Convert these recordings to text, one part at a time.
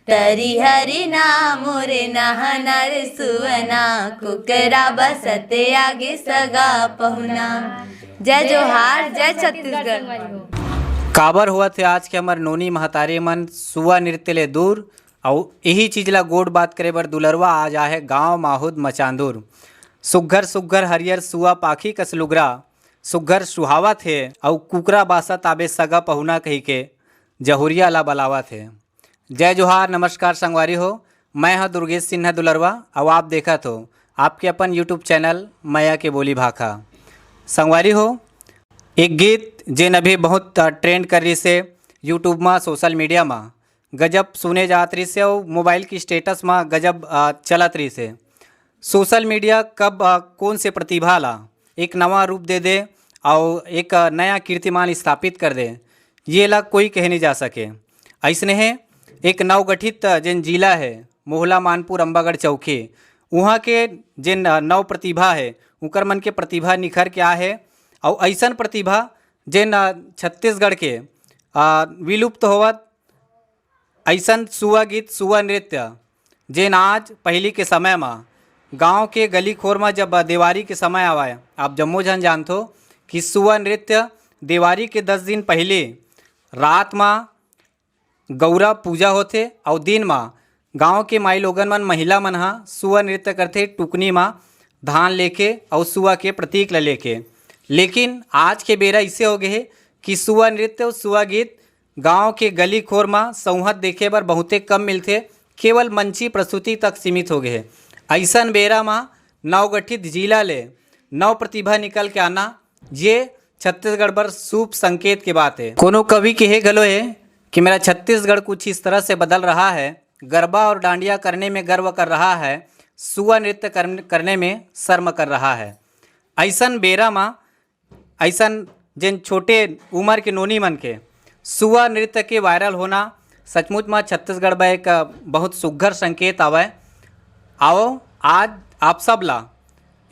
तरी हरि नाम मोरे नहना रे सुवना, कुकरा बसते आगे सगा पहुना। जय जोहार, जय छत्तीसगढ़। काबर हुआ थे आज के हमर नोनी महतारी मन सुआ नृत्य ले दूर और यही चीज ला गोड बात करे बर दुलरवा आज आहे गांव माहुद मचांदूर। सुग्घर सुग्घर हरियर सुआ पाखी कस लुगरा, सुग्घर सुहावा थे और कुकरा बासा ताबे सगा पहुना कही के जहुरिया ला बलावा थे। जय जोहार, नमस्कार संगवारी हो, मैं हूँ दुर्गेश सिन्हा दुलरवा और आप देखा तो आपके अपन यूट्यूब चैनल मैया के बोली भाखा। संगवारी हो, एक गीत जेन अभी बहुत ट्रेंड कर रही से यूट्यूब में सोशल मीडिया में गजब सुने जात रही से और मोबाइल की स्टेटस में गजब चलत रही से। सोशल मीडिया कब कौन से प्रतिभा ला एक नवा रूप दे दे और एक नया कीर्तिमान स्थापित कर दे, ये ला कोई कह नहीं जा सके। ऐसने है एक नवगठित जिन जिला है मोहला मानपुर अम्बागढ़ चौकी, वहाँ के जिन नव प्रतिभा है उकर मन के प्रतिभा निखर के आ है और ऐसन प्रतिभा जिन छत्तीसगढ़ के विलुप्त होवत ऐसन सुआ गीत सुआ नृत्य जिन आज पहली के समय में गांव के गली खोर में जब दिवाली के समय आवाए, आप जम्मो जन जानते हो कि सुआ नृत्य दिवाली के 10 दिन पहले रात में गौरा पूजा होते और दिन में गांव के माई लोगन मन महिला मन हा सुआ नृत्य करते टुकनी में धान लेके और सुआ के प्रतीक ला लेके। लेकिन आज के बेरा ऐसे हो गए है कि सुआ नृत्य और सुआ गीत गांव के गली खोर में संहत देखे बर बहुते कम मिलते, केवल मंची प्रस्तुति तक सीमित हो गए है। ऐसन बेरा में नवगठित जिला ले नव प्रतिभा निकल के आना ये छत्तीसगढ़ पर शुभ संकेत की बात है। कोनो कवि कहे गलो है कि मेरा छत्तीसगढ़ कुछ इस तरह से बदल रहा है, गरबा और डांडिया करने में गर्व कर रहा है, सुआ नृत्य करने में शर्म कर रहा है। ऐसन बेरा में ऐसन जिन छोटे उम्र के नोनी मन के सुआ नृत्य के वायरल होना सचमुच में छत्तीसगढ़ में एक बहुत सुघर संकेत आवे। आओ आज आप सब ला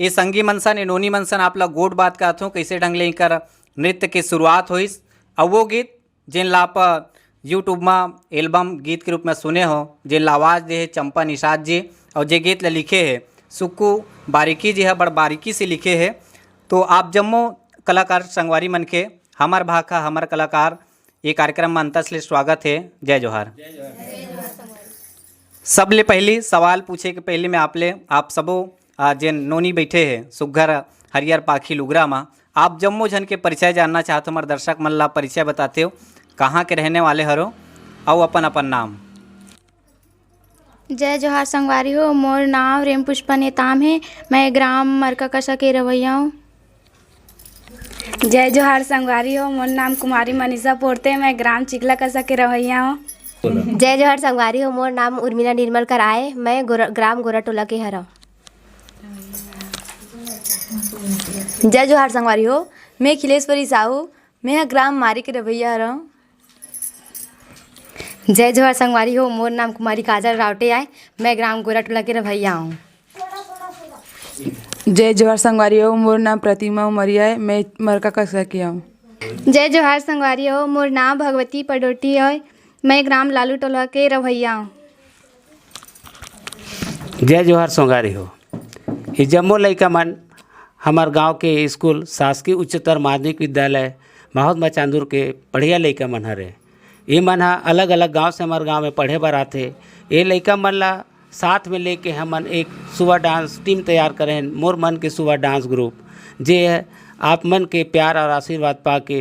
ये संगी मनसन ये नोनी मनसन आप ला गोड बात कहत हूँ कैसे ढंग ले कर नृत्य की शुरुआत होइस और वो गीत जिन ला आप यूट्यूब में एल्बम गीत के रूप में सुने हो, जिन ला आवाज़ दे है चंपा निषाद जी और जे गीत ला लिखे है सुक्कू बारीकी जी है, बड़ बारीकी से लिखे है। तो आप जम्मो कलाकार संगवारी मन के हमार भाखा हमार कलाकार ये कार्यक्रम में अंतस ले स्वागत है। जय जोहार। सबले पहली सवाल पूछे के पहले मैं आप सबो जिन नोनी बैठे हैं सुघर हरियर पाखी लुगरा में आप जम्मो जन के परिचय जानना चाहते हो। हमारे दर्शक मन ला परिचय बताते हो, कहाँ के रहने वाले हरो और अपन अपन नाम। जय जोहार संगवारी हो, मोर नाम रेम पुष्पा नेताम है, मैं ग्राम मरका कसा के रवैया हूँ। जय जोहार संगवारी हो, मोर नाम कुमारी मनीषा पोरते, मैं ग्राम चिकला कसा के रवैया हूँ। जय जोहार संगवारी हो, मोर नाम उर्मिला निर्मल कर आए, मैं ग्राम गोराटोला के हरा। जय जोहार संगवारी हो, मैं खिलेश्वरी साहू, मैं ग्राम मारी के रवैया हरा। जय जोहार संगवारी हो, मोर नाम कुमारी काजल रावटे आए, मैं ग्राम गोराटोला के रवैया हूँ। जय जोहार संगवारी हो, मोर नाम प्रतिमा उमरिया है, मैं मरका कसा की हूँ। जय जोहार संगवारी हो, मोर नाम भगवती पडोटी है, मैं ग्राम लालू टोला के रवैया हूँ। जय जोहार संगवारी हो, ये जम्मो लइका मन हमार गांव के स्कूल शासकीय उच्चतर माध्यमिक विद्यालय माहुद मचांदूर के बढ़िया लइका मन हरे। ये मन हा अलग अलग गांव से हमारे गांव में पढ़े बर आथे। ये लइका मन ला साथ में लेके हमन एक सुबह डांस टीम तैयार करें, मोर मन के सुबह डांस ग्रुप, जे आप मन के प्यार और आशीर्वाद पा के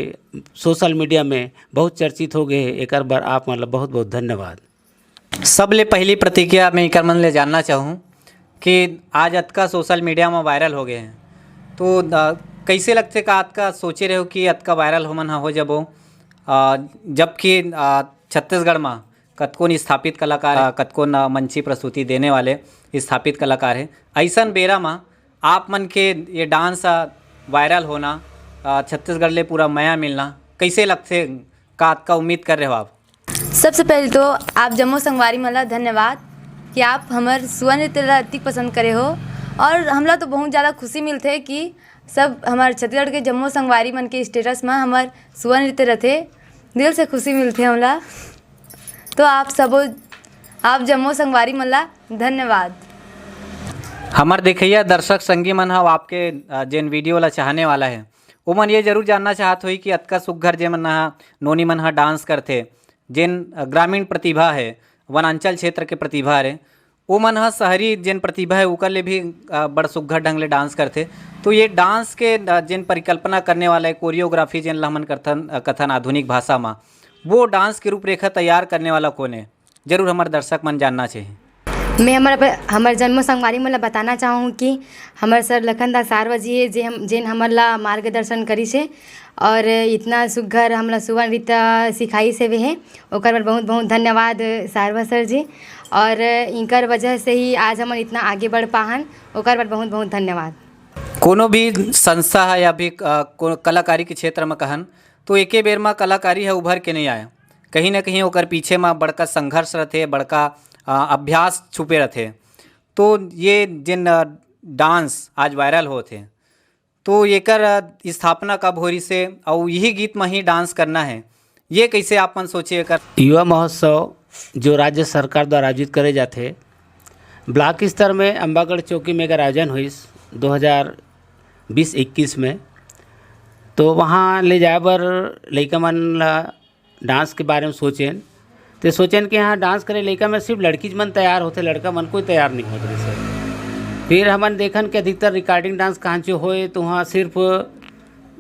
सोशल मीडिया में बहुत चर्चित हो गए। एक बार आप मतलब बहुत बहुत धन्यवाद। सबले पहली प्रतिक्रिया मैं एक मन ले जानना चाहूँ कि आज अतका सोशल मीडिया में वायरल हो गए हैं, तो कैसे लगते का अतका सोचे रहे हो कि अतका वायरल हो मन हो जबो, जबकि छत्तीसगढ़ में कतकोन स्थापित कलाकार कतकोन मंची प्रस्तुति देने वाले स्थापित कलाकार हैं। ऐसन बेरा में आप मन के ये डांस वायरल होना, छत्तीसगढ़ ले पूरा मया मिलना, कैसे लगते का उम्मीद कर रहे हो आप? सबसे पहले तो आप जम्मो संगवारी मला धन्यवाद कि आप हमार सुआ नृत्य ला अति पसंद करे हो और हमला तो बहुत ज़्यादा खुशी मिलते है कि सब हमारे छत्तीसगढ़ के जम्मो संगवारी मन के स्टेटस में हमार सुआ नृत्य रहते, दिल से खुशी मिलते हमला। तो आप सबो आप जम्मो संगवारी मन ला धन्यवाद। हमार देखिए दर्शक संगी मन ह आपके जेन वीडियो ला चाहने वाला है वो मन ये जरूर जानना चाहत होई कि अतका सुघ्घर जे मन ह नोनी मन ह डांस करथे, जेन ग्रामीण प्रतिभा है, वनांचल क्षेत्र के प्रतिभा है, वो मन ह शहरी जेन प्रतिभा है उकर ले भी बड़ सुघ्घर ढंग ले डांस करथे। तो ये डांस के जेन परिकल्पना करने वाला है, कोरियोग्राफी जेन ला हमन कथन आधुनिक भाषा में, वो डांस के रूपरेखा तैयार करने वाला कौन है, जरूर हमारे दर्शक मन जानना चाहिए। मैं हमारे जन्म संगवारी मन ला बताना चाहूँ कि हमारे सर लखनदास सारवा जी है जेन हमर ला मार्गदर्शन करी से और इतना सुघ्घर हमला सुवा नृत्य सिखाई से भी है, ओकर बर बहुत बहुत धन्यवाद सारवा सर जी। और इनकर वजह से ही आज हम इतना आगे बढ़ पाहन, ओकर बर बहुत बहुत धन्यवाद। कोनो भी संस्था है या भी कलाकारी के क्षेत्र में कहन तो एके बेर में कलाकारी है उभर के नहीं आया, कहीं ना कहीं ओकर पीछे में बड़का संघर्ष रहते, बड़का अभ्यास छुपे रहते। तो ये जिन डांस आज वायरल होते तो एकर स्थापना कब हो रही से और यही गीत में ही डांस करना है, ये कैसे आप मन सोचे एकर? युवा महोत्सव जो राज्य सरकार द्वारा आयोजित करे जाते, ब्लॉक स्तर में अम्बागढ़ चौकी में अगर आयोजन हुई 2020-21 में, तो वहाँ ले जाए बर लइका मन ला डांस के बारे में सोचें तो सोचें कि यहाँ डांस करे लइका में सिर्फ लड़की मन तैयार होते, लड़का मन कोई तैयार नहीं होते सर। फिर हमन देखन कि अधिकतर रिकॉर्डिंग डांस कहाँ से होए तो वहाँ सिर्फ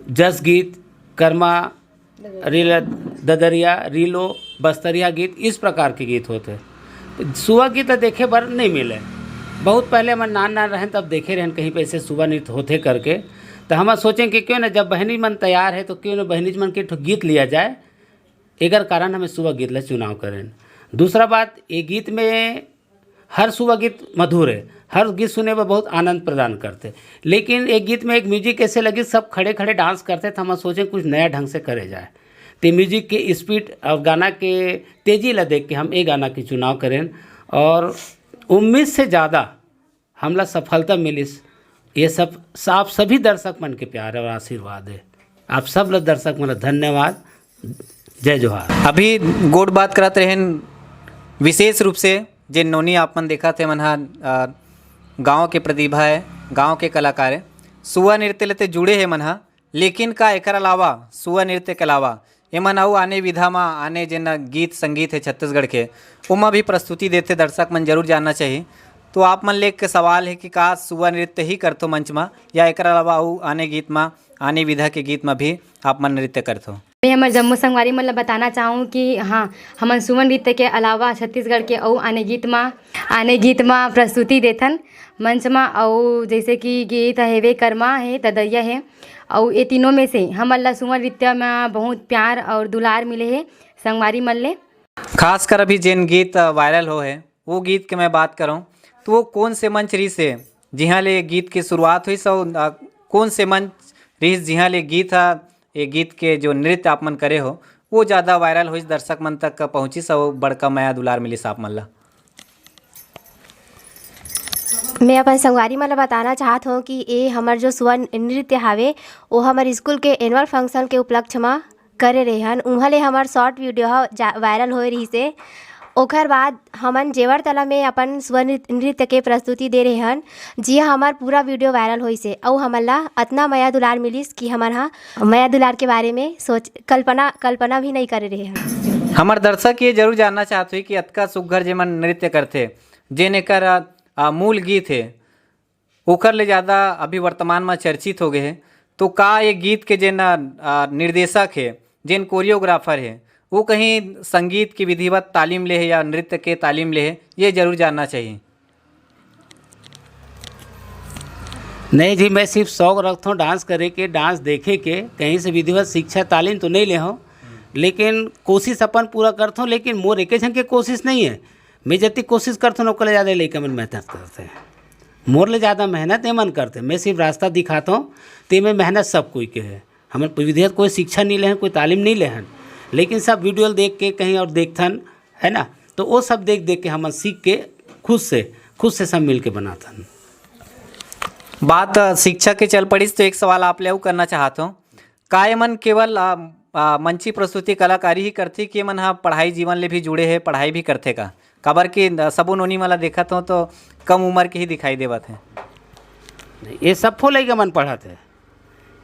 जस गीत, कर्मा, रील, ददरिया, रीलो, बस्तरिया गीत, इस प्रकार के गीत होते। सुबह गीत देखे बर नहीं मिले। बहुत पहले हम नान रहें तब देखे रहें कहीं पे ऐसे सुबह नृत्य होते करके, तो हम सोचें कि क्यों ना जब बहनी मन तैयार है तो क्यों ना बहनी मन के गीत लिया जाए, एकर कारण हमें सुबह गीत ला चुनाव करें। दूसरा बात, ये गीत में हर सुबह गीत मधुर है, हर गीत सुने में बहुत आनंद प्रदान करते, लेकिन एक गीत में एक म्यूजिक ऐसे लगी सब खड़े खड़े डांस करते थे। हम सोचें कुछ नया ढंग से करे जाए, तो म्यूजिक के स्पीड और गाना के तेज़ी ला देख के हम एक गाना की चुनाव करें और उम्मीद से ज़्यादा हमला सफलता मिली। ये सब आप सभी दर्शक मन के प्यार और आशीर्वाद है। आप सब लोग दर्शक मन धन्यवाद, जय जोहार। अभी गोड बात करत रहें विशेष रूप से जे नोनी आप मन देखा थे मन गाँव के प्रतिभा है, गाँव के कलाकार है, सुआ नृत्य लेते जुड़े है मन, लेकिन का एकर अलावा सुआ नृत्य के अलावा एमन अउ आने विधा में आने जिन गीत संगीत है छत्तीसगढ़ के उमा भी प्रस्तुति देते, दर्शक मन जरूर जानना चाहिए। तो आप मन ले के सवाल है कि का सुआ नृत्य ही करतो मंच में या एकर अलावा अउ आने गीत में, आने विधा के गीत में भी आप मन नृत्य करतो? मैं हमारे जम्मू संगवारी मन ला बताना चाहूँ कि हाँ, हमन सुमन नृत्य के अलावा छत्तीसगढ़ के अउ आने गीत में प्रस्तुति देथन मंच में। और जैसे कि गीत हेवे, कर्मा है, तदैया है, और ये तीनों में से हमन ला सुमन नृत्य में बहुत प्यार और दुलार मिले है संगवारी मन ले। खास कर अभी जिन गीत वायरल हो है वो गीत के मैं बात करूँ तो वो कौन से मंच रही से जिहाँ ले गीत की शुरुआत हुई, सो कौन से मंच रही जिहाँ ले गीत ये गीत के जो नृत्य आप मन करे हो वो ज़्यादा वायरल हुई, दर्शक मन तक पहुँची, सब बड़का माया दुलार मिली आप मन ला? मैं अपन संगवारी मन ला बताना चाहत हूँ कि ये हमार जो सुआ नृत्य हावे वो हमार स्कूल के एनुअल फंक्शन के उपलक्ष्य में करे रहे हन। उहाँ ले हमार शॉर्ट वीडियो वायरल हो रही से ओकर बाद हमन जेवर तला में अपन सुआ नृत्य के प्रस्तुति दे रहे हन, जी हमार पूरा वीडियो वायरल होई से और हमन ला इतना माया दुलार मिलिस कि हमार माया दुलार के बारे में कल्पना भी नहीं करे रहे हन। हमार दर्शक ये जरूर जानना चाहते हैं कि अतका सुघ्घर जे मन नृत्य करते जेन एकर मूल गीत है ओकर ले ज़्यादा अभी वर्तमान में चर्चित हो गए हैं, तो का ये गीत के जेन निर्देशक है, जेन कोरियोग्राफर है, वो कहीं संगीत की विधिवत तालीम ले है या नृत्य के तालीम ले है, ये जरूर जानना चाहिए। नहीं जी, मैं सिर्फ शौक रखता हूँ डांस करे के, डांस देखे के, कहीं से विधिवत शिक्षा तालीम तो नहीं ले हूँ, लेकिन कोशिश अपन पूरा करता हूँ। लेकिन मोर एक झन के कोशिश नहीं है, मैं जितनी कोशिश करता हूँ ओकर ज़्यादा लइका मन मेहनत करते हैं, मोर ले ज़्यादा मेहनत मन करते। मैं सिर्फ रास्ता दिखाता हूँ, ते में मेहनत सब कोई के है। हमें विधिवत कोई शिक्षा नहीं लेहन, कोई तालीम नहीं लेहन, लेकिन सब वीडियो देख के कहीं और देखथन है ना, तो वो सब देख के हम सीख के खुद से सब मिल के बनाथन। बात शिक्षा के चल पड़ी तो एक सवाल आप ले करना चाहता हूँ, का ये मन केवल मंची प्रस्तुति कलाकारी ही करती कि मन पढ़ाई जीवन ले भी जुड़े है, पढ़ाई भी करते का? काबर कि सबो नोनी मला देखत हो तो कम उम्र के ही दिखाई देवत हैं। नहीं, ये सबो लइका मन पढ़त है,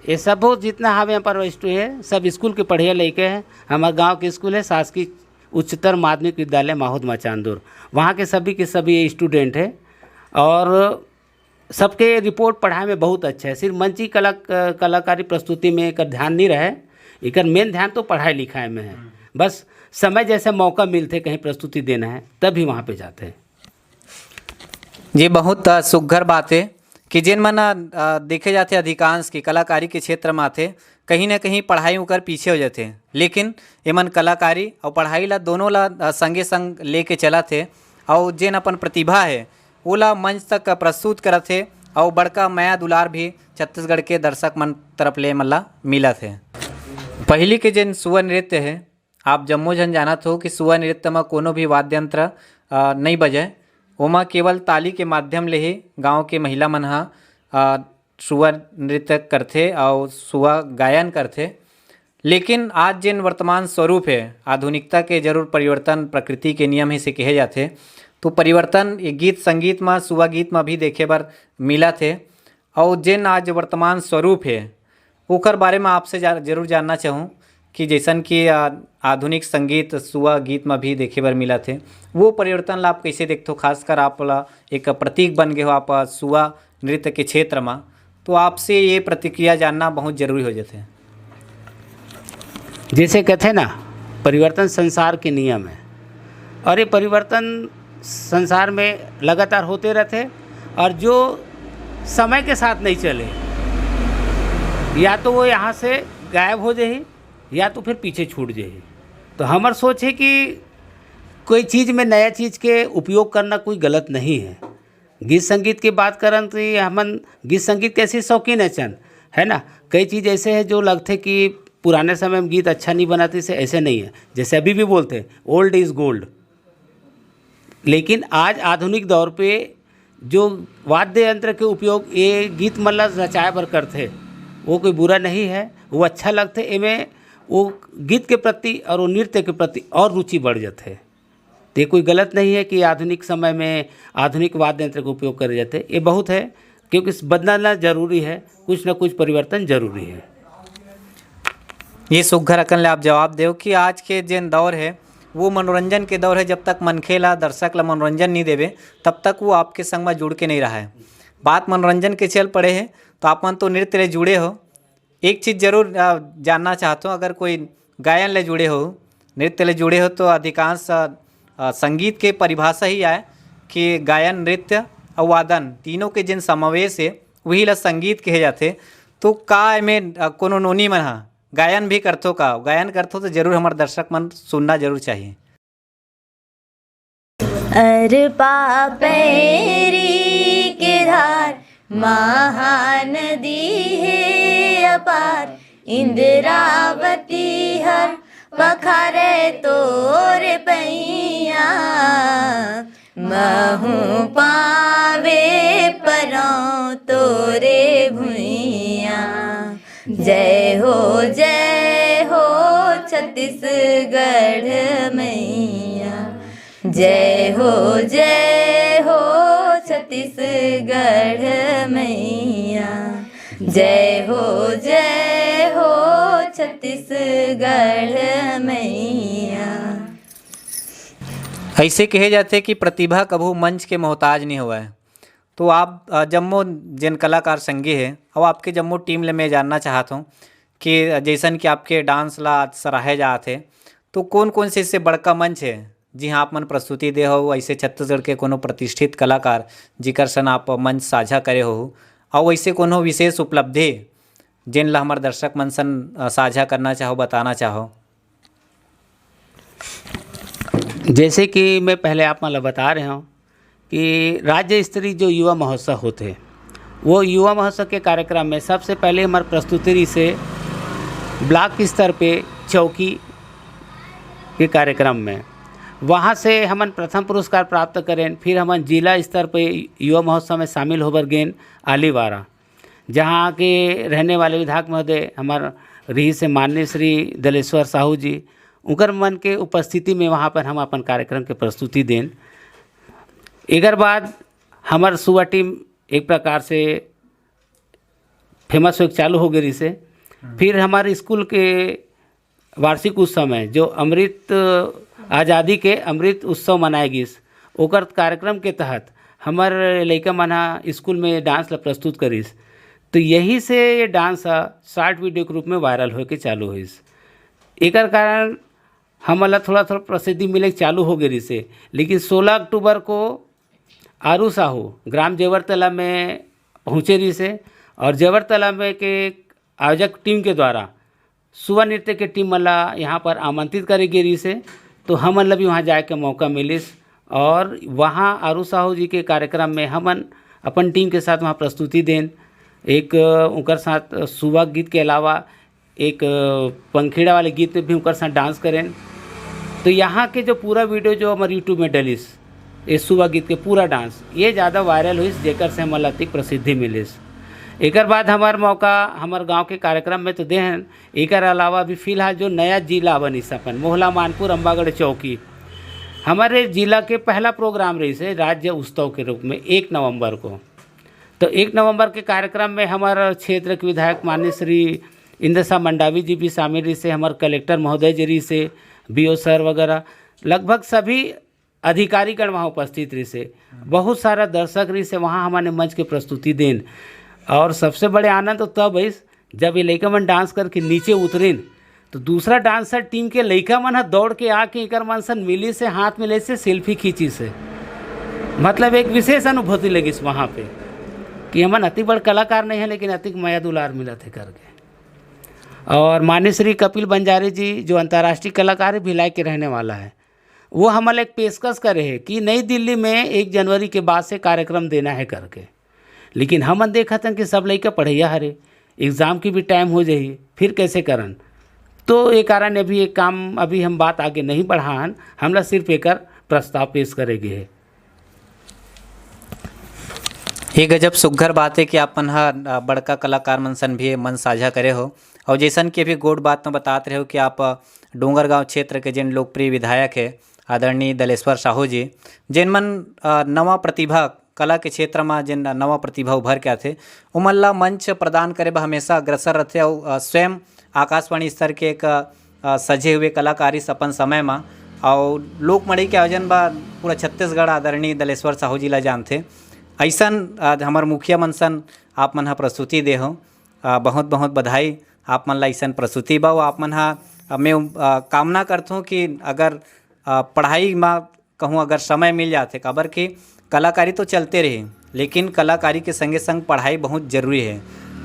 ये सबो जितना हवे यहाँ पर है सब स्कूल के पढ़िया लइके हैं। हमारे गांव के स्कूल है शासकीय उच्चतर माध्यमिक विद्यालय माहौद मचानदुर, वहाँ के सभी स्टूडेंट है और सबके रिपोर्ट पढ़ाई में बहुत अच्छा है। सिर्फ मंची कलाकारी प्रस्तुति में एक ध्यान नहीं रहे, एक मेन ध्यान तो पढ़ाई लिखाई में है। बस समय जैसे मौका मिलते कहीं प्रस्तुति देना है तभी वहाँ पे जाते हैं। ये बहुत सुघर बात है कि जिन मन देखे जाते अधिकांश की कलाकारी के क्षेत्र में आते कहीं ना कहीं पढ़ाई उकर पीछे हो जाते हैं, लेकिन एमन कलाकारी और पढ़ाई ला दोनों ला संगे संग लेके चला थे और जिन अपन प्रतिभा है ओला मंच तक प्रस्तुत करत थे और बड़का माया दुलार भी छत्तीसगढ़ के दर्शक मन तरफ ले मल्ला मिला थे। पहली के जिन सुआ नृत्य है आप जम्मो जन जानत हो कि सुआ नृत्य में कोनो भी वाद्य यंत्र नहीं बजे, ओमा केवल ताली के माध्यम ले ही गांव के महिला मन सुआ नृत्य करथे और सुआ गायन करथे। लेकिन आज जिन वर्तमान स्वरूप है आधुनिकता के जरूर परिवर्तन प्रकृति के नियम ही से कहे जाते, तो परिवर्तन ये गीत संगीत में सुआ गीत में भी देखे बर मिला थे। और जिन आज वर्तमान स्वरूप है ओकर बारे में आपसे जरूर जानना चाहूँ कि जैसन कि आधुनिक संगीत सुआ गीत में भी देखे बर मिला थे, वो परिवर्तन ला आप कैसे देखते हो? खासकर आप ला एक प्रतीक बन गए हो आप सुआ नृत्य के क्षेत्र में, तो आपसे ये प्रतिक्रिया जानना बहुत जरूरी हो जाते हैं। जैसे कहते ना परिवर्तन संसार के नियम है और ये परिवर्तन संसार में लगातार होते रहते और जो समय के साथ नहीं चले या तो वो यहाँ से गायब हो जाए या तो फिर पीछे छूट जाए। तो हमार सोच है कि कोई चीज़ में नया चीज़ के उपयोग करना कोई गलत नहीं है। गीत संगीत की बात करन तो ये हमन गीत संगीत कैसे शौकीन है ना। कई चीज़ ऐसे है जो लगते कि पुराने समय में गीत अच्छा नहीं बनाते से ऐसे नहीं है, जैसे अभी भी बोलते हैं ओल्ड इज़ गोल्ड। लेकिन आज आधुनिक दौर पे जो वाद्य यंत्र के उपयोग ये गीत मतलब रचाए बर करते वो कोई बुरा नहीं है, वो अच्छा लगते। इमें वो गीत के प्रति और वो नृत्य के प्रति और रुचि बढ़ जाते। तो ये कोई गलत नहीं है कि आधुनिक समय में आधुनिक वाद्य यंत्र का उपयोग करे जाते, ये बहुत है क्योंकि बदलना जरूरी है, कुछ ना कुछ परिवर्तन जरूरी है। ये सुघर अकन ले आप जवाब दो कि आज के जिन दौर है वो मनोरंजन के दौर है। जब तक मनखे ला दर्शक ला मनोरंजन नहीं देवे तब तक वो आपके संग में जुड़ के नहीं रहा है। बात मनोरंजन के चल पड़े है तो आप मन तो नृत्य ले जुड़े हो, एक चीज़ जरूर जानना चाहता हूँ, अगर कोई गायन ले जुड़े हो नृत्य ले जुड़े हो तो अधिकांश संगीत के परिभाषा ही आए कि गायन नृत्य और वादन तीनों के जिन समावेश है वही ला संगीत कहे जाते। तो का में कोनो नोनी मन हा गायन भी करथो का? गायन करथो तो जरूर हमारे दर्शक मन सुनना जरूर चाहिए। अरपा पैरी के धार महानदी है अपार, इंद्रावती हर पखारे तोरे पैया, महू पावे परों तोरे भुइया। जय हो छत्तीसगढ़ मैया, जय हो छत्तीसगढ़ मैया, जय हो छत्तीसगढ़ मैया। ऐसे कहे जाते कि प्रतिभा कभू मंच के मोहताज नहीं हुआ है। तो आप जम्मो जिन कलाकार संगी है और आपके जम्मो टीम ले मैं जानना चाहता हूँ कि जैसन कि आपके डांस ला सराहे जाते तो कौन कौन से इससे बड़का मंच है जी हाँ आप मन प्रस्तुति दे हो, ऐसे छत्तीसगढ़ के कोनो प्रतिष्ठित कलाकार जिकर सन आप मंच साझा करे हो, और वैसे कोनो विशेष उपलब्धि जिन ला हमारे दर्शक मन सन साझा करना चाहो, बताना चाहो? जैसे कि मैं पहले आप मतलब बता रहे हूँ कि राज्य स्तरीय जो युवा महोत्सव होते वो युवा महोत्सव के कार्यक्रम में सबसे पहले हमारे प्रस्तुति से ब्लॉक स्तर पे चौकी के कार्यक्रम में वहाँ से हमन प्रथम पुरस्कार प्राप्त करें। फिर हमन जिला स्तर पे युवा महोत्सव में शामिल होकर गेन आलीवारा, जहाँ के रहने वाले विधायक महोदय हमारे रही से माननीय श्री दलेश्वर साहू जी, उनकर मन के उपस्थिति में वहाँ पर हम अपन कार्यक्रम के प्रस्तुति दें। एकर बाद हमार सुबह टीम एक प्रकार से फेमस हो चालू हो गई से। फिर हमारे स्कूल के वार्षिक उत्सव में जो अमृत आज़ादी के अमृत उत्सव मनाएगी, ओकर कार्यक्रम के तहत हमार लड़का मना स्कूल में डांस ला प्रस्तुत करीस। तो यही से ये डांस शॉर्ट वीडियो के रूप में वायरल होके चालू होइस। एकर कारण हमला थोड़ा थोड़ा प्रसिद्धि मिले चालू हो गई से। लेकिन 16 अक्टूबर को आरू साहू ग्राम जेवरतला में पहुँचे रही से और जेवरतला में के आयोजक टीम के द्वारा सुबह नृत्य के टीम मला यहाँ पर आमंत्रित करे गई से। तो हमन भी वहाँ जाए के मौका मिलिस और वहाँ आरू साहू जी के कार्यक्रम में हमन अपन टीम के साथ वहाँ प्रस्तुति देन। एक उनकर साथ सुबह गीत के अलावा एक पंखीड़ा वाले गीत में भी उनकर साथ डांस करें। तो यहाँ के जो पूरा वीडियो जो हमारे यूट्यूब में डलिस ये सुबह गीत के पूरा डांस ये ज़्यादा वायरल हुई, जेकर से हमारा अधिक प्रसिद्धि मिलिस। एकर बाद हमार मौका हमार गांव के कार्यक्रम में तो देहन। एकर अलावा भी फिलहाल जो नया जिला बनिस अपन मोहला मानपुर अम्बागढ़ चौकी, हमारे जिला के पहला प्रोग्राम रही से राज्य उत्सव के रूप में 1 नवंबर को। तो 1 नवंबर के कार्यक्रम में हमारे क्षेत्र के विधायक माननीय श्री इंद्र शाह मंडावी जी भी शामिल रही से, हमारे कलेक्टर महोदय जी रही से, BO सर वगैरह लगभग सभी अधिकारीगण वहाँ उपस्थित रही से। बहुत सारा दर्शक रही से वहाँ हमारे मंच के प्रस्तुति देन। और सबसे बड़े आनंद तो तब है जब ये लड़का मन डांस करके नीचे उतरेन तो दूसरा डांसर टीम के लड़का मन दौड़ के आके एकर मन सन मिली से हाथ मिले से सेल्फी खींची से। मतलब एक विशेष अनुभूति लगी वहाँ पे कि हमन अति बड़ कलाकार नहीं है लेकिन अति माया दुलार मिला थे करके। और माननीय श्री कपिल बंजारे जी जो अंतर्राष्ट्रीय कलाकार है भिलाई के रहने वाला है, वो हमारे एक पेशकश करे है कि नई दिल्ली में 1 जनवरी के बाद से कार्यक्रम देना है करके। लेकिन हमन देखा था कि सब लड़का पढ़ैया हरे, एग्ज़ाम की भी टाइम हो जाइए, फिर कैसे करन। तो ये कारण अभी एक काम अभी हम बात आगे नहीं बढ़ान, हमला सिर्फ एक प्रस्ताव पेश करेगी है। ये गजब सुघ्घर बात है कि आपन हा बड़का कलाकार मनसन भी मन साझा करे हो। और जैसन कि अभी गोड बात में बताते रहे हो कि आप डोंगरगांव क्षेत्र के जिन लोकप्रिय विधायक है आदरणीय दलेश्वर साहू जी, जिन मन नवा प्रतिभा कला के क्षेत्र में जिन नवा प्रतिभा उभर के आते उमन ला मंच प्रदान करे बा हमेशा अग्रसर रहते। और स्वयं आकाशवाणी स्तर के एक सजे हुए कलाकारी अपन समय में और लोकमड़ई के आयोजन बा पूरा छत्तीसगढ़ आदरणीय दलेश्वर साहू जी ला जानते। ऐसन हमार मुखिया मनसन आप मन हा प्रस्तुति दे हो, बहुत बहुत बधाई आप मन ला ऐसन प्रस्तुति बा। आप मन हा मैं कामना करता हूँ कि अगर पढ़ाई में कहूँ अगर समय मिल जाते, काबर कि कलाकारी तो चलते रहे लेकिन कलाकारी के संगे संग पढ़ाई बहुत ज़रूरी है।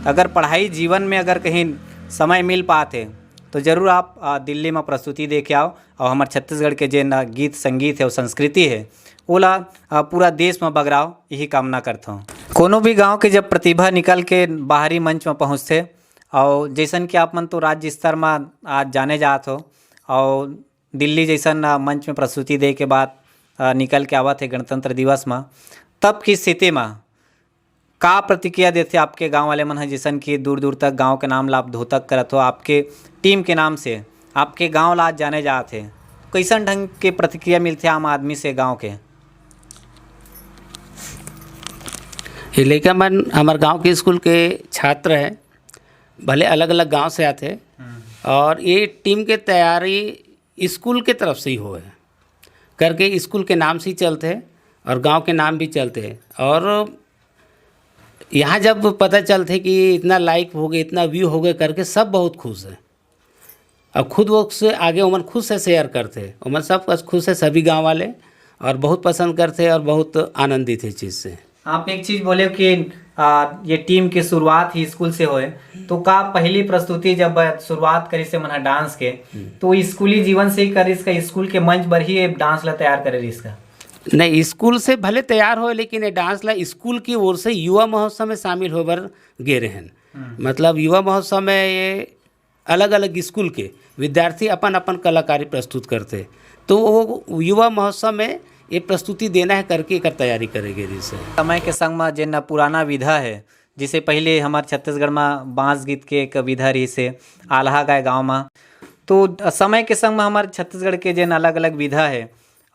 अगर पढ़ाई जीवन में अगर कहीं समय मिल पाते तो ज़रूर आप दिल्ली में प्रस्तुति दे के आओ और हमारे छत्तीसगढ़ के जो गीत संगीत है और संस्कृति है ओला पूरा देश में बगराव, यही कामना करता हूँ। कोनो भी गांव के जब प्रतिभा निकल के बाहरी मंच में पहुँचते और जैसन कि आप मन तो राज्य स्तर में आज जाने जात हो और दिल्ली जैसन मंच में प्रस्तुति दे के बाद निकल के आवत है गणतंत्र दिवस में, तब की स्थिति में का प्रतिक्रिया देते आपके गांव वाले मन है जैसन कि दूर दूर तक गांव के नाम ला आप धोतक करत हो, आपके टीम के नाम से आपके गांव ला आज जाने जाते, कैसन ढंग के प्रतिक्रिया मिलते आम आदमी से गांव के? ये लड़का मन हमारे गांव के स्कूल के छात्र हैं, भले अलग अलग गांव से आते और ये टीम के तैयारी स्कूल के तरफ से ही हो है करके स्कूल के नाम से ही चलते हैं और गांव के नाम भी चलते हैं। और यहाँ जब पता चलते कि इतना लाइक हो गए इतना व्यू हो गए करके सब बहुत खुश है और खुद वो से आगे उमन खुद से शेयर करते, उमन सब खुश है सभी गांव वाले और बहुत पसंद करते और बहुत आनंदित है इस चीज़ से। आप एक चीज़ बोले कि ये टीम की शुरुआत ही स्कूल से होए, तो का पहली प्रस्तुति जब शुरुआत करी से मना डांस के तो स्कूली जीवन से ही करी इसका स्कूल के मंच पर ही डांस ला तैयार करे इसका? नहीं, स्कूल से भले तैयार हो लेकिन ये डांस ला स्कूल की ओर से युवा महोत्सव में शामिल होकर गे रहे हैं। मतलब युवा महोत्सव में ये अलग अलग स्कूल के विद्यार्थी अपन अपन कलाकारी प्रस्तुत करते, तो वो युवा महोत्सव में ये प्रस्तुति देना है करके एक तैयारी करेंगे। जिससे समय के संग में जिन पुराना विधा है, जिसे पहले हमारे छत्तीसगढ़ में बांस गीत के एक विधा रही से आल्हा गाय गाँव में, तो समय के संग में हमारे छत्तीसगढ़ के जिन अलग अलग विधा है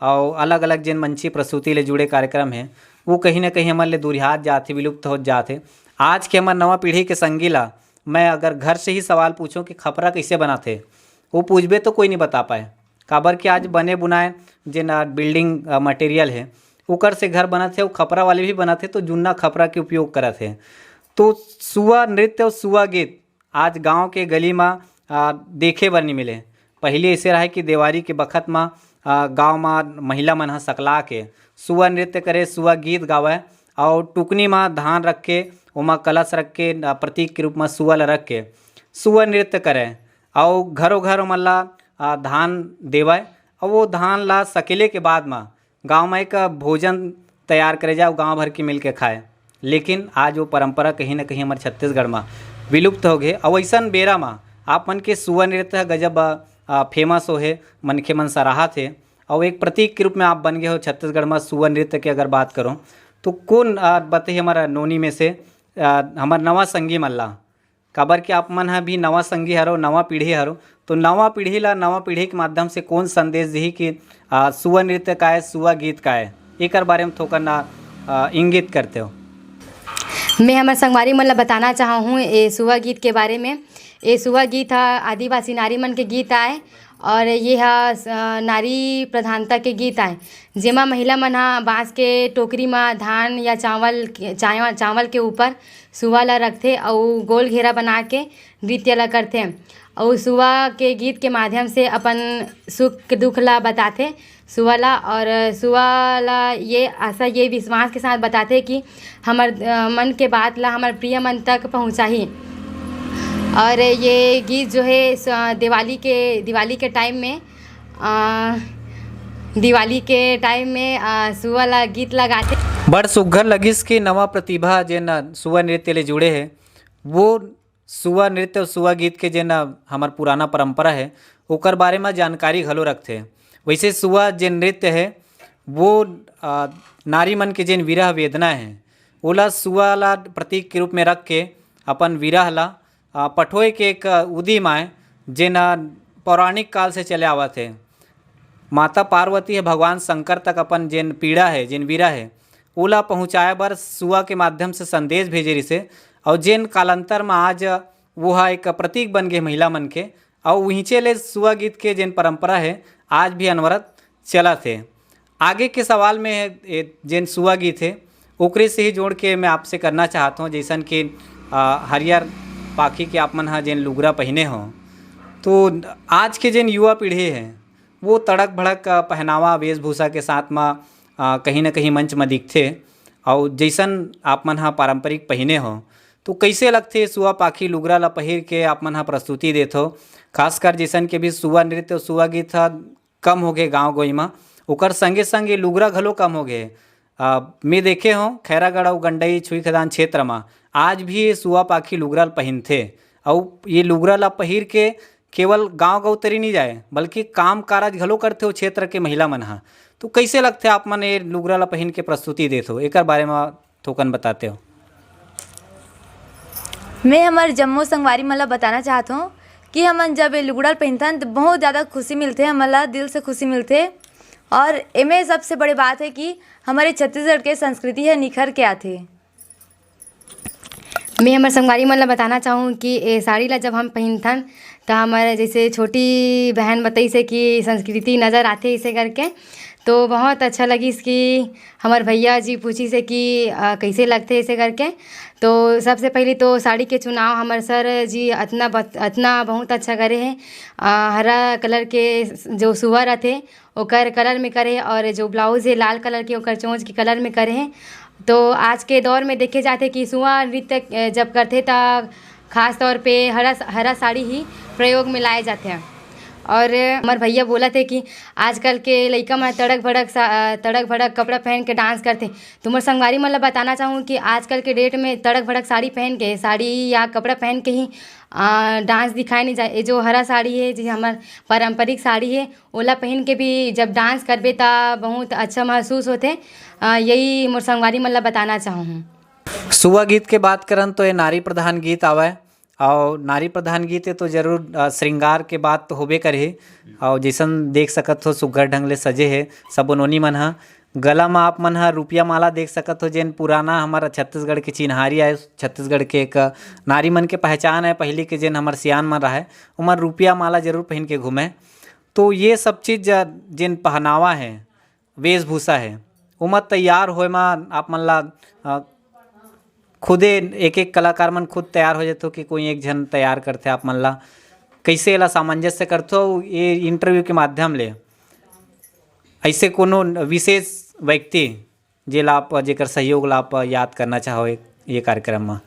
और अलग अलग जिन मंची प्रस्तुति ले जुड़े कार्यक्रम हैं वो कहीं ना कहीं हमारे ले दुरिहात जाते, विलुप्त हो जाते। आज के हमारे नवा पीढ़ी के संगी ला मैं अगर घर से ही सवाल पूछूं कि खपरा कैसे बनाते, वो पूछबे तो कोई नहीं बता पाए। काबर कि आज बने बुनाए जिन बिल्डिंग मटेरियल है ओकर से घर बनत है, वो खपरा वाले भी बनत है, तो जुन्ना खपरा के उपयोग करत है। तो सुआ नृत्य और सुआ गीत आज गांव के गली में देखे बर नहीं मिले। पहले ऐसे रहा कि देवारी के बखत में गांव में महिला मन ह सकला के सुआ नृत्य करे, सुआ गीत गावे और टुकनी में धान रख के ओमा कलश रख के प्रतीक के रूप में सुआ ला रख के सुआ नृत्य करे और घरों घर ओमन ला धान देवाए और वो धान ला सकेले के बाद में गांव में एक भोजन तैयार करे जाए, गांव भर के मिल के खाए। लेकिन आज वो परंपरा कहीं ना कहीं हमारे छत्तीसगढ़ में विलुप्त हो गए। और वैसा बेरा में आप मन के सुआ नृत्य गजब फेमस हो है, मनखे मन सराहत है और एक प्रतीक के रूप में आप बन गए हो छत्तीसगढ़ में। सुआ नृत्य की अगर बात करूँ तो कौन बताइए हमारा नोनी में से हमारा नवा संगी मल्ला, काबर कि आप मन भी नवा संगी हरो, नवा पीढ़ी हरो, तो नवा पीढ़ी ला नवा पीढ़ी के माध्यम से कौन संदेश दी कि सुआ नृत्य का है, सुआ गीत का है, एक बारे में थोड़ा इंगित करते हो। मैं हमारे संगवारी मन ला बताना चाहा हूँ ये सुआ गीत के बारे में। ये सुआ गीत आदिवासी नारी मन के गीत आए और ये नारी प्रधानता के गीत आए, जेमा महिला मन बाँस के टोकरी में धान या चावल के ऊपर सुआ ला रखते और गोल घेरा बना के नृत्य ला करते और सुआ के गीत के माध्यम से अपन सुख दुख ला बताते सुआ ला। और सुआ ला ये आशा ये विश्वास के साथ बताते कि हमार मन के बात ला हमार प्रिय मन तक पहुँचाही। और ये गीत जो है दिवाली के टाइम में सुआ ला गीत लगाते। बड़ सुघर लगिस कि नवा प्रतिभा जिन सुआ नृत्य ले जुड़े है, वो सुआ नृत्य और सुआ गीत के जिन हमार पुराना परंपरा है ओकर बारे में जानकारी घलो रखते। वैसे सुआ जिन नृत्य है वो नारी मन के जिन विरह वेदना है ओला सुआ ला प्रतीक के रूप में रख के अपन विरह ला पठोए के एक उदिम आए जिन पौराणिक काल से चले आवत है। माता पार्वती है भगवान शंकर तक अपन जिन पीड़ा है, जिन विरह है ओला पहुँचाए बर सुआ के माध्यम से संदेश भेजे रिसे और जिन कालांतर में आज वो एक प्रतीक बन गए महिला मन के। और वहीं ले सुआ गीत के जिन परंपरा है आज भी अनवरत चला थे। आगे के सवाल में जिन सुआ गीत है ओकरे से ही जोड़ के मैं आपसे करना चाहता हूँ, जैसन कि हरियर पाखी के आप मन हाँ जिन लुगरा पहने हो, तो आज के जिन युवा पीढ़ी है वो तड़क भड़क पहनावा वेशभूषा के साथ में कहीं ना कहीं मंच में दिखते और जैसन आप मन हाँ पारंपरिक पहने हो तो कैसे लगते सुआ पाखी लुगरा ला पहिर के आप मन हाँ प्रस्तुति देते हो। खासकर जैसन के भी सुआ नृत्य और सुआ गीत कम हो गए गाँव गोई में, ओकर संगे संगे लुगरा घलो कम हो गए। मैं देखे हो खैरागढ़ और गंडई छुई खदान क्षेत्र में आज भी ये सुआ पाखी लुगरा पहनते और ये लुगरा ला पहिर के केवल गांव तरी नहीं जाए बल्कि काम काज घलो करते हो क्षेत्र के महिला मन हाँ। तो कैसे लगते आप मन ये लुगरा ला पहन के प्रस्तुति देते हो, एक बारे में थोकन बताते हो। मैं हमारे जम्मू संगवारी मला बताना चाहता हूँ कि हमन जब ये लुगड़ा पहनतन तो बहुत ज़्यादा खुशी मिलते, हमला दिल से खुशी मिलते। और इमें सबसे बड़ी बात है कि हमारे छत्तीसगढ़ के संस्कृति है निखर के आते। मैं हमारे संगवारी मन ला बताना चाहूँ कि ये साड़ी ला जब हम पहनथन तो हमारे जैसे छोटी बहन बताई से कि संस्कृति नज़र आते इसे करके, तो बहुत अच्छा लगी कि हमारे भैया जी पूछी से कि कैसे लगते इसे करके। तो सबसे पहले तो साड़ी के चुनाव हमारे सर जी अतना बहुत अच्छा करे हैं। हरा कलर के जो सुआ रहते ओकर कलर में करे और जो ब्लाउज है लाल कलर के ओकर चोंच के कलर में करे हैं। तो आज के दौर में देखे जाते कि सुआ नृत्य जब करते तो ख़ास तौर पे हरा साड़ी ही प्रयोग में लाए जाते हैं। और हमारे भैया बोला थे कि आजकल के लड़का में तड़क भड़क कपड़ा पहन के डांस करते। तो मैं संगवारी मतलब बताना चाहूँ कि आजकल के डेट में तड़क भड़क साड़ी या कपड़ा पहन के ही डांस दिखाए नहीं जाए। ये जो हरा साड़ी है जो हमार पारंपरिक साड़ी है ओला पहन के भी जब डांस करबे तो बहुत अच्छा महसूस होते। यही मोर संगवारी मतलब बताना चाहूँ। सुआ गीत के बात करन तो ये नारी प्रधान गीत आवे और नारी प्रधान गीत है तो जरूर श्रृंगार के बात तो होबे करे। और जैसन देख सकत हो सुग्घर ढंग ले सजे है सब नोनी मन ह। गला में आप मन ह रुपया माला देख सकत हो, जेन पुराना हमारा छत्तीसगढ़ के चिन्हारी है, छत्तीसगढ़ के एक नारी मन के पहचान है पहले के, जेन हमार सियान मन रहा है उमर रुपया माला जरूर पहन के घूमे। तो ये सब चीज़ जिन पहनावा है वेशभूषा है उमर तैयार होए में आप मन ला खुदे एक एक कलाकार मन खुद तैयार हो जाते हो कि कोई एक जन तैयार करते आप मन ला कैसे एला सामंजस्य करते हो। ये इंटरव्यू के माध्यम ले ऐसे कोनो विशेष व्यक्ति जेला आप जेकर सहयोग ला आप याद करना चाहो ये कार्यक्रम में?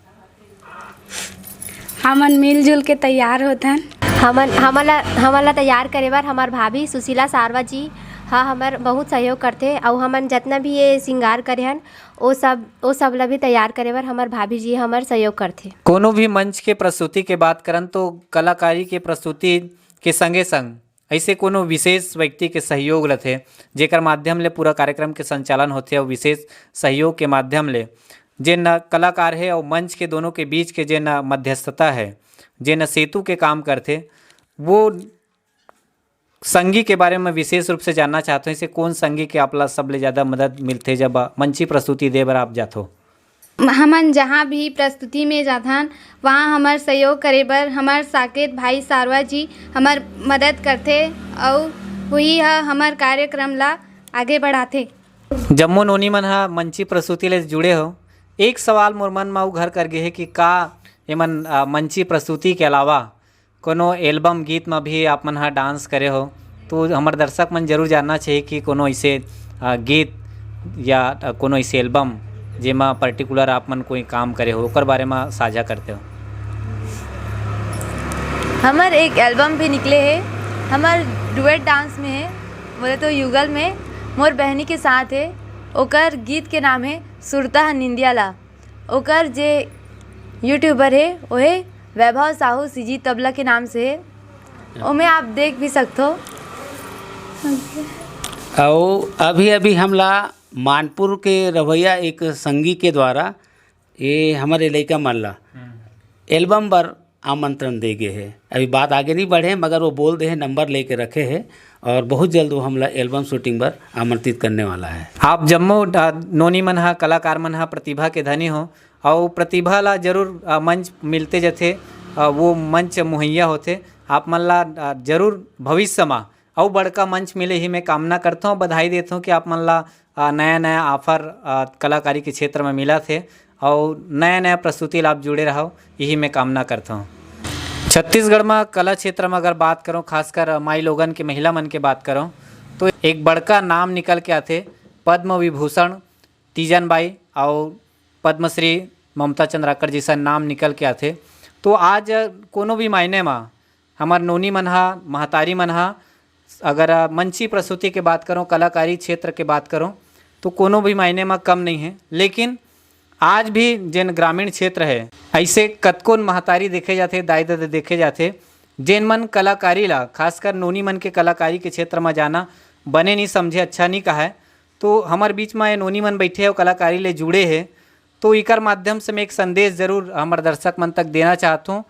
हमन मिलजुल के तैयार होथन। हमला तैयार करे बर हमार भाभी सुशीला सारवा जी हाँ हमार बहुत सहयोग करते। और हमन जितना भी ये श्रृंगार करे हन वो सब ला भी तैयार करे बर हमार भाभी जी हमार सहयोग करते। कोनो भी मंच के प्रस्तुति के बात करन तो कलाकारी के प्रस्तुति के संगे संग ऐसे कोनो विशेष व्यक्ति के सहयोग रहते जेकर माध्यम ले पूरा कार्यक्रम के संचालन होते और विशेष सहयोग के माध्यम ले जेन कलाकार है और मंच के दोनों के बीच के जेन मध्यस्थता है, जेन सेतु के काम करते, वो संगी के बारे में विशेष रूप से जानना चाहते हैं। इसे कौन संगी के आपला सबले ज़्यादा मदद मिलते जब मंची प्रस्तुति दे बर आप जाते हो? हमन जहाँ भी प्रस्तुति में जाथन वहाँ हमार सहयोग करे बर हमार साकेत भाई सारवा जी हमार मदद करते और वही हमार कार्यक्रम ला आगे बढ़ाते। जम्मो नोनी मन हा मंची प्रस्तुति ले जुड़े हो, एक सवाल मोर मन में घर कर गे है कि का एमन मंची प्रस्तुति के अलावा कोनो एल्बम गीत में भी आप मन हा डांस करे हो? तो हमार दर्शक मन जरूर जानना चाहिए कि कोनो ऐसे गीत या कोनो ऐसे एल्बम जेमा पर्टिकुलर आप मन कोई काम करे हो ओकर बारे में साझा करते हो? हमार एक एल्बम भी निकले है, हमार डुएट डांस में है, बोले तो युगल में मोर बहनी के साथ है। ओकर गीत के नाम है सुरता निंदिया ला। ओकर जे यूट्यूबर है वो है वैभव साहू सीजी तबला के नाम से है, ओमें आप देख भी सकते हो। और अभी हमला मानपुर के रवैया एक संगी के द्वारा ये हमारे लड़का मन ला एल्बम पर आमंत्रण दे गए है। अभी बात आगे नहीं बढ़े मगर वो बोल दे है नंबर लेके रखे है और बहुत जल्द वो हमला एल्बम शूटिंग पर आमंत्रित करने वाला है। आप जम्मो नोनी मन हा कलाकार मन हा प्रतिभा के धनी हो और प्रतिभा ला जरूर मंच मिलते जथे, वो मंच मुहैया होते आप मन ला जरूर भविष्य में और बड़का मंच मिले ही मैं कामना करता हूँ। बधाई देता हूँ कि आप मन ला नया नया ऑफर कलाकारी के क्षेत्र में मिला थे और नया नया प्रस्तुति ला आप जुड़े रहो, यही मैं कामना करता हूँ। छत्तीसगढ़ में कला क्षेत्र में अगर बात करो, खासकर माई लोगन के महिला मन के बात करो तो एक बड़का नाम निकल के आते पद्म विभूषण तीजन बाई और पद्मश्री ममता चंद्राकर जैसा नाम निकल के आते। तो आज कोनो भी मायने में हमार नोनी मन हा महतारी मन हा अगर मंची प्रस्तुति के बात करो, कलाकारी क्षेत्र के बात करो तो कोनो भी मायने में कम नहीं है। लेकिन आज भी जिन ग्रामीण क्षेत्र है ऐसे कतकोन महतारी देखे जाते, दाई दादा देखे जाते जेन मन कलाकारी ला खासकर नोनी मन के कलाकारी के क्षेत्र में जाना बने नहीं समझे, अच्छा नहीं कहा है। तो हमारे बीच में नोनी मन बैठे और कलाकारी ले जुड़े है तो इकर माध्यम से मैं एक संदेश जरूर हमारे दर्शक मन तक देना चाहता हूँ।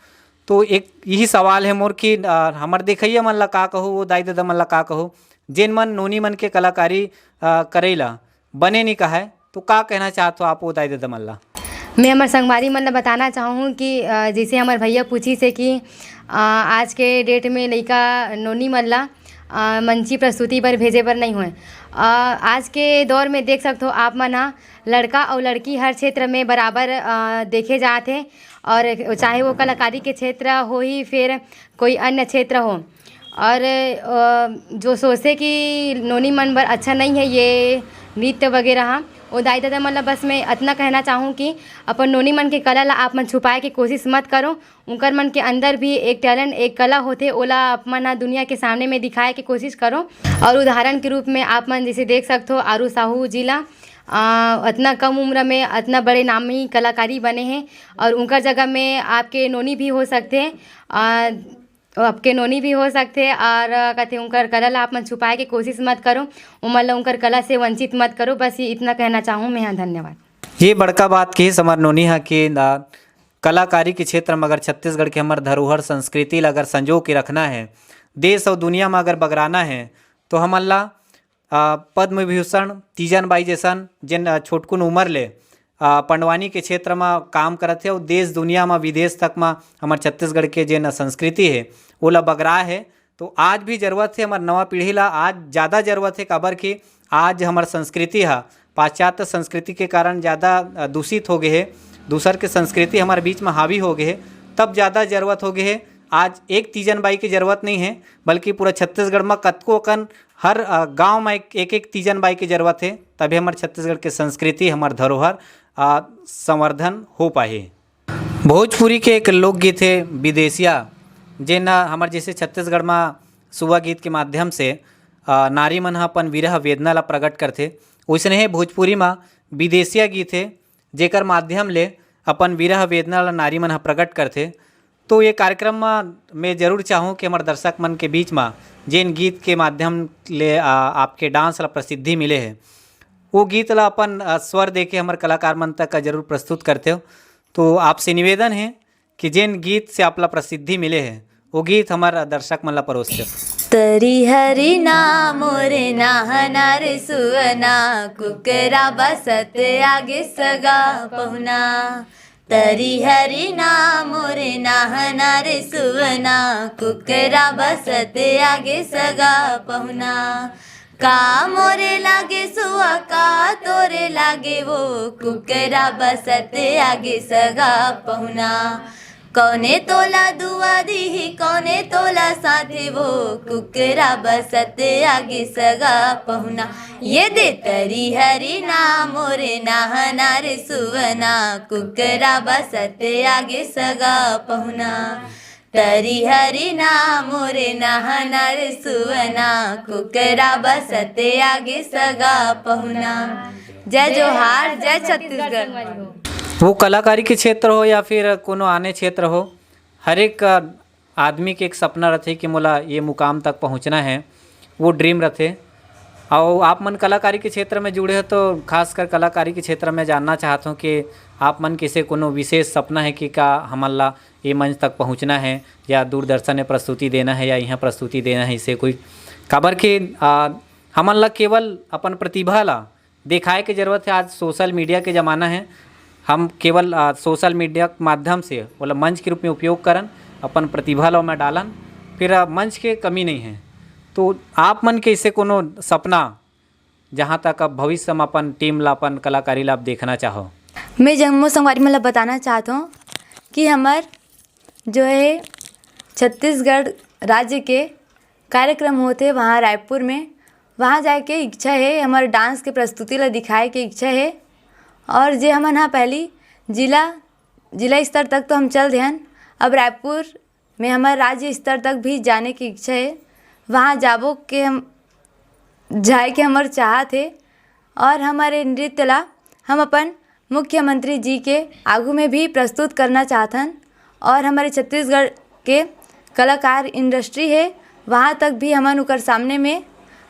तो एक यही सवाल है मोर कि हमार देखैया मन ला का कहो, वो दाई दादा मन ला का कहो जेन मन नोनी मन के कलाकारी करेला बने नहीं कहा है, तो का कहना चाहते हो आप वो दाई दादा मन ला? मैं हमारे संगवारी मन ला बताना चाहूँ कि जैसे हमारे भैया पूछी से कि आज के डेट में लड़का नोनी मन ला मंची प्रस्तुति पर भेजे पर नहीं हुए। आज के दौर में देख सकते हो आप मन लड़का और लड़की हर क्षेत्र में बराबर देखे जाते हैं और चाहे वो कलाकारी के क्षेत्र हो ही फिर कोई अन्य क्षेत्र हो। और जो सोचे कि नोनी मन पर अच्छा नहीं है ये नृत्य वगैरह वो दाई दादा मतलब बस मैं इतना कहना चाहूँ कि अपन नोनी मन के कला ला आप मन छुपाए के कोशिश मत करो। उनकर मन के अंदर भी एक टैलेंट एक कला होते ओला आप मन दुनिया के सामने में दिखाए के कोशिश करो। और उदाहरण के रूप में आप मन जैसे देख सकते हो आरू साहू जिला इतना कम उम्र में इतना बड़े नामी कलाकारी बने हैं और उनका जगह में आपके नोनी भी हो सकते हैं, आपके नोनी भी हो सकते हैं। और कहते उनकर कला ला आप मन छुपाए के कोशिश मत करो, उमर ला उनकर कला से वंचित मत करो। बस ये इतना कहना चाहूँ मैं। हाँ, धन्यवाद। ये बड़का बात की हमार नोनी है कि कलाकारी के क्षेत्र में अगर छत्तीसगढ़ के हमार धरोहर संस्कृति ला अगर संजो के रखना है, देश और दुनिया में अगर बगराना है, तो हमन ला पद्म विभूषण तीजन बाई जैसन जिन छोटकुन उम्र ले पंडवानी के क्षेत्र में काम करत है और देश दुनिया में विदेश तक में हमार छत्तीसगढ़ के जिन संस्कृति है ओला बगरा है। तो आज भी जरूरत है हमार नवा पीढ़ी ला, आज ज़्यादा जरूरत है काबर कि आज हमार संस्कृति है पाश्चात्य संस्कृति के कारण ज़्यादा दूषित हो गए है, दूसर के संस्कृति हमारे बीच में हावी हो गए है, तब ज़्यादा जरूरत हो गए है। आज एक तीजन बाई की ज़रूरत नहीं है बल्कि पूरा छत्तीसगढ़ में कतको कन हर गांव में एक तीजन बाई की ज़रूरत है, तभी हमारे छत्तीसगढ़ के संस्कृति हमार धरोहर संवर्धन हो पाए। भोजपुरी के एक लोकगीत है विदेशिया, जिन हमारे जैसे छत्तीसगढ़ में सुवा गीत के माध्यम से नारी मन अपन विरह वेदना ला प्रकट करते, वैसने ही भोजपुरी में विदेशिया गीत है जेकर माध्यम ले अपन विरह वेदना ला नारी मन प्रकट करते। तो ये कार्यक्रम में मैं जरूर चाहूँ कि हमारे दर्शक मन के बीच में जिन गीत के माध्यम ले आपके डांस ला प्रसिद्धि मिले है, वो गीत ला अपन स्वर दे के हमारे कलाकार मन तक का जरूर प्रस्तुत करते हो। तो आपसे निवेदन है कि जिन गीत से आपला प्रसिद्धि मिले है वो गीत हमारा दर्शक मन ला परोसते। तरी हरि नाम मोरे नाहना रे सुअना, कुकरा बसत आगे सगा पहुना। तरी हरि नाम मोरे नाहना रे सुअना, कुकरा बसत आगे सगा पहुना। का मोरे लागे सुआ का तोरे लागे वो, कुकरा बसत आगे सगा पहुना। कौने तोला दुआ दी कौने तोला साथे वो, कुकरा बसत आगे सगा पहुना। ये दे तरी हरि नाम मोरे नाहना रे सुवना, कुकरा बसत आगे सगा पहुना। तरी हरि नाम मोरे नाहना रे सुवना, कुकरा बसत आगे सगा पहुना। जय जोहार, जय छत्तीसगढ़। वो कलाकारी के क्षेत्र हो या फिर कोनो आने क्षेत्र हो, हर एक आदमी के एक सपना रहते कि मोला ये मुकाम तक पहुंचना है, वो ड्रीम रहते। और आप मन कलाकारी के क्षेत्र में जुड़े हो तो खासकर कलाकारी के क्षेत्र में जानना चाहता हूँ कि आप मन किसे कोनो विशेष सपना है कि का हमन ला ये मंच तक पहुँचना है या दूरदर्शन में प्रस्तुति देना है या यहाँ प्रस्तुति देना है, इसे कोई खबर कि हमन ला केवल अपन प्रतिभा ला दिखाए के जरूरत है। आज सोशल मीडिया के ज़माना है, हम केवल सोशल मीडिया के माध्यम से बोला मंच के रूप में उपयोग करन, अपन प्रतिभा ला में डालन, फिर मंच के कमी नहीं है। तो आप मन के इसे कोनो सपना जहाँ तक अब भविष्य में अपन टीम ला अपन कलाकारी ला आप देखना चाहो? मैं जम्मू संगवारी मतलब बताना चाहता हूँ कि हमार जो है छत्तीसगढ़ राज्य के कार्यक्रम होते वहाँ रायपुर में, वहाँ जाके इच्छा है, हमारे डांस के प्रस्तुति ला दिखाए के इच्छा है। और जे हमन हाँ पहली जिला स्तर तक तो हम चल देहन, अब रायपुर में हमारे राज्य स्तर तक भी जाने की इच्छा है। वहाँ जाबो के हम जाए के हमारे चाहत है। और हमारे नृत्य ला हम अपन मुख्यमंत्री जी के आगू में भी प्रस्तुत करना चाहतन। और हमारे छत्तीसगढ़ के कलाकार इंडस्ट्री है, वहाँ तक भी हमन उकर सामने में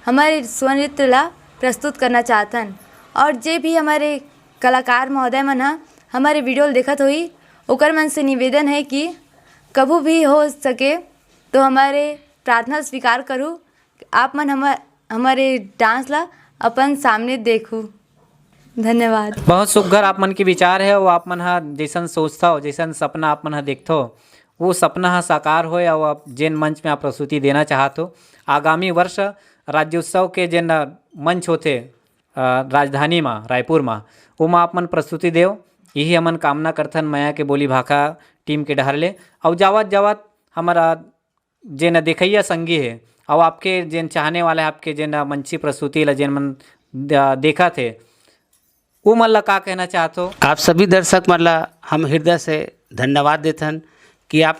हमारे स्वनृत्य ला प्रस्तुत करना चाहतन। और जे भी हमारे कलाकार महोदय मन हमारे वीडियो देखत हुई, ओकर मन से निवेदन है कि कभी भी हो सके तो हमारे प्रार्थना स्वीकार करूँ, आप मन हमारे डांस ला अपन सामने देखूँ। धन्यवाद। बहुत सुघर आप मन के विचार है, वो आप मन हा जैसन सोचता हो, जैसन सपना आप मन हा देखते हो, वो सपना हा साकार हो। और आप जिन मंच में आप प्रस्तुति देना चाहते हो, आगामी वर्ष राज्योत्सव के जिन मंच होते राजधानी में रायपुर में, वो में आप मन प्रस्तुति देव, यही हमन कामना करथन माया के बोली भाखा टीम के डहर ले। और जावत जावत हमारा जिन देखैया संगी है और आपके जिन चाहने वाले आपके जिन मंची प्रस्तुति ला जिन मन देखा थे, वो मन ला का कहना चाहते हो? आप सभी दर्शक मन ला हम हृदय से धन्यवाद देथन कि आप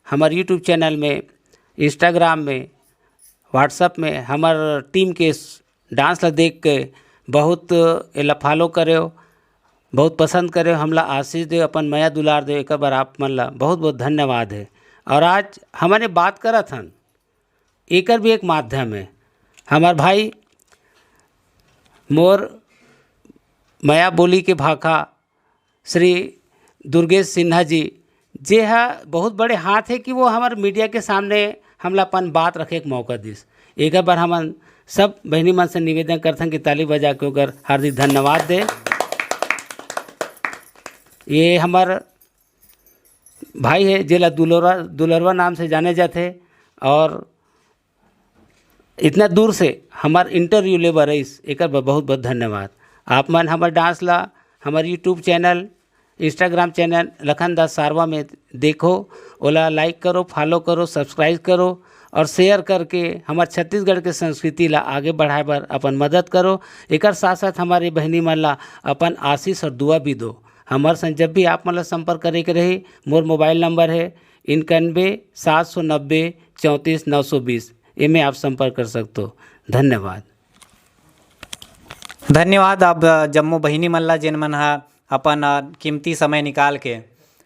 हमारे यूट्यूब चैनल में, इंस्टाग्राम में, व्हाट्सएप में हमार टीम के डांस ला देख के बहुत एला फॉलो करे हो, बहुत पसंद करे हो, हमला आशीष दे, अपन माया दुलार दे। एक बार आप मन ला बहुत बहुत धन्यवाद है। और आज हमारे बात करत हन, एकर भी एक माध्यम है। हमार भाई मोर माया बोली के भाखा श्री दुर्गेश सिन्हा जी जे है बहुत बड़े हाथ है कि वो हमारे मीडिया के सामने हमला अपन बात रखे के मौका दिस। एक बार हम सब बहनी मन से निवेदन करते हैं कि ताली बजा के ओकर हार्दिक धन्यवाद दे। ये हमार भाई है जेला दुलरवा नाम से जाने जाते और इतना दूर से हमार इंटरव्यू ले बरइस एक बहुत बहुत धन्यवाद। आप मन हमार डांस ला हमार YouTube channel Instagram channel Lakhan Das सारवा में देखो, ओला लाइक करो, फॉलो करो, सब्सक्राइब करो और शेयर करके हमार छत्तीसगढ़ के संस्कृति ला आगे बढ़ाए बर अपन मदद करो। एक साथ साथ हमारे बहनी मन ला अपन आशीष और दुआ भी दो। हमारे संग जब भी आप मतलब संपर्क करे के रही, मोर मोबाइल नंबर है 91 790 34 920। इनमें आप संपर्क कर सकते हो। धन्यवाद। धन्यवाद। अब जम्मो बहिनी मन ला जेन मन हा अपन कीमती समय निकाल के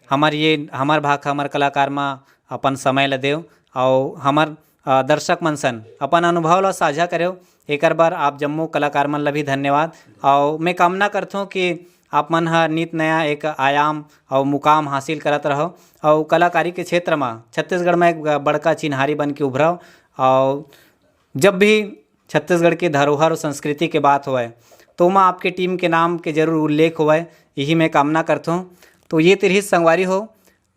हमार भाग हमार कलाकार में अपन समय ला देव और हमार दर्शक मन सन अपन अनुभव ला साझा करो। एक बार आप जम्मो कलाकार मन ला भी धन्यवाद। और मैं कामना करता हूँ कि आप मन हा नित नया एक आयाम और मुकाम हासिल करत रहो और कलाकारी के क्षेत्र में छत्तीसगढ़ में एक बड़का चिन्हारी बन के उभराओ। और जब भी छत्तीसगढ़ की धरोहर और संस्कृति के बात होए तो मैं आपके टीम के नाम के जरूर उल्लेख होए, यही मैं कामना करता हूँ। तो ये तिरहित संगवारी हो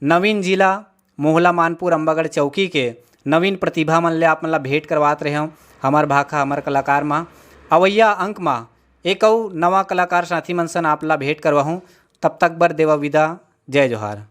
नवीन जिला मोहला मानपुर अम्बागढ़ चौकी के नवीन प्रतिभा मन ले आप मन ला भेंट करवात रहे हूँ। हमार भाखा हमार कलाकार माँ अवैया अंक माँ एक नवा कलाकार साथी मन सन आप ला भेंट करवाहूँ। तब तक बर देवा विदा। जय जोहार।